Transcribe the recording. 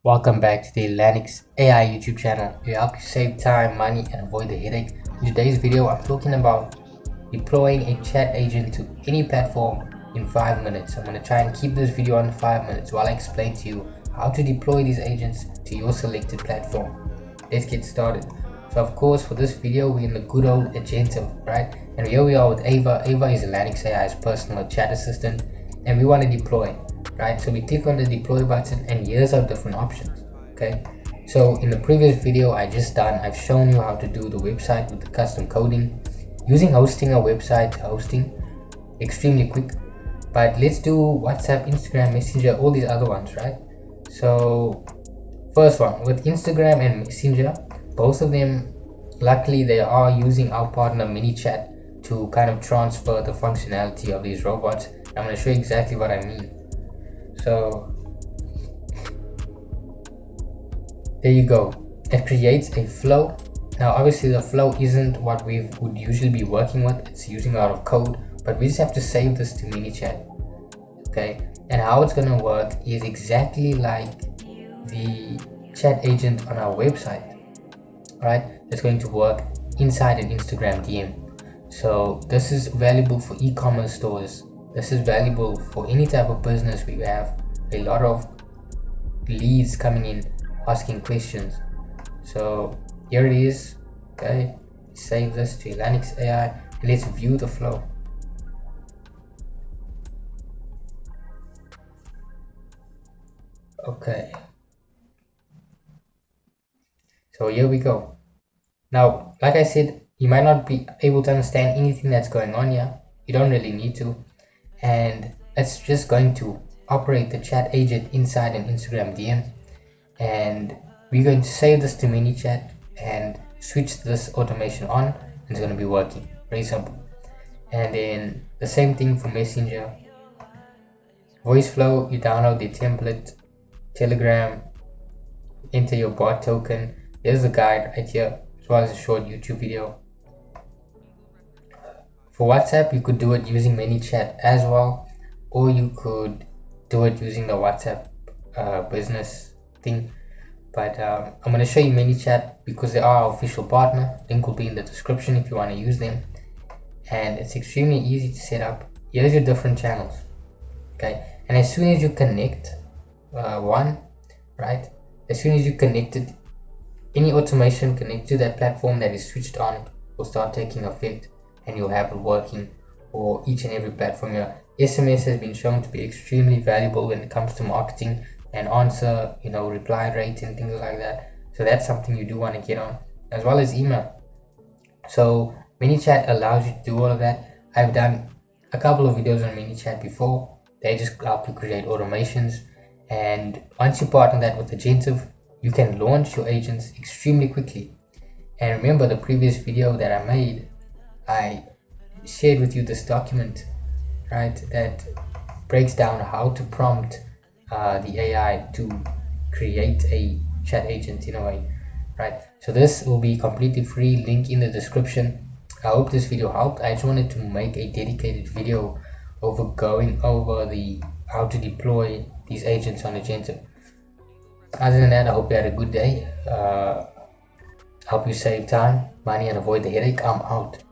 Welcome back to the Elanix AI YouTube channel. We help you save time, money, and avoid the headache. In today's video, I'm talking about deploying a chat agent to any platform in 5 minutes. I'm going to try and keep this video under 5 minutes while I explain to you how to deploy these agents to your selected platform. Let's get started. So of course, for this video, we're in the good old Agentive, right? And here we are with Ava. Ava is Elanix AI's personal chat assistant, and we want to deploy. Right, so we click on the deploy button and here's our different options. Okay, so in the previous video I've shown you how to do the website with the custom coding using hosting a website hosting extremely quick. But let's do WhatsApp, Instagram, Messenger, all these other ones, right? So first one with Instagram and Messenger, both of them, luckily they are using our partner MiniChat to kind of transfer the functionality of these robots. I'm going to show you exactly what I mean. So there you go, it creates a flow. Now obviously the flow isn't what we would usually be working with, it's using a lot of code, but we just have to save this to MiniChat. Okay, and how it's going to work is exactly like the chat agent on our website, right? It's going to work inside an Instagram DM. So this is valuable for e-commerce stores. This is valuable for any type of business. We have a lot of leads coming in asking questions. So here it is. Okay, save this to Elanix AI and let's view the flow. Okay, so here we go. Now like I said, you might not be able to understand anything that's going on here. You don't really need to. And it's just going to operate the chat agent inside an Instagram DM, and we're going to save this to MiniChat and switch this automation on, and it's going to be working. Very simple. And then the same thing for Messenger, voice flow. You download the template, Telegram, enter your bot token. There's the guide right here, as well as a short YouTube video. For WhatsApp, you could do it using MiniChat as well, or you could do it using the WhatsApp business thing. But I'm going to show you MiniChat because they are our official partner. Link will be in the description if you want to use them. And it's extremely easy to set up. Here's your different channels. Okay, and as soon as you connect one, right? As soon as you connect it, any automation connected to that platform that is switched on will start taking effect, and you'll have it working for each and every platform here. SMS has been shown to be extremely valuable when it comes to marketing and answer, reply rate and things like that. So that's something you do want to get on, as well as email. So MiniChat allows you to do all of that. I've done a couple of videos on MiniChat before. They just help you create automations, and once you partner that with Agentive, you can launch your agents extremely quickly. And remember the previous video that I made, I shared with you this document, right, that breaks down how to prompt the AI to create a chat agent in a way, right? So this will be completely free, link in the description. I hope this video helped. I just wanted to make a dedicated video over going over the how to deploy these agents on Agentive. Other than that, I hope you had a good day. Help you save time, money, and avoid the headache. I'm out.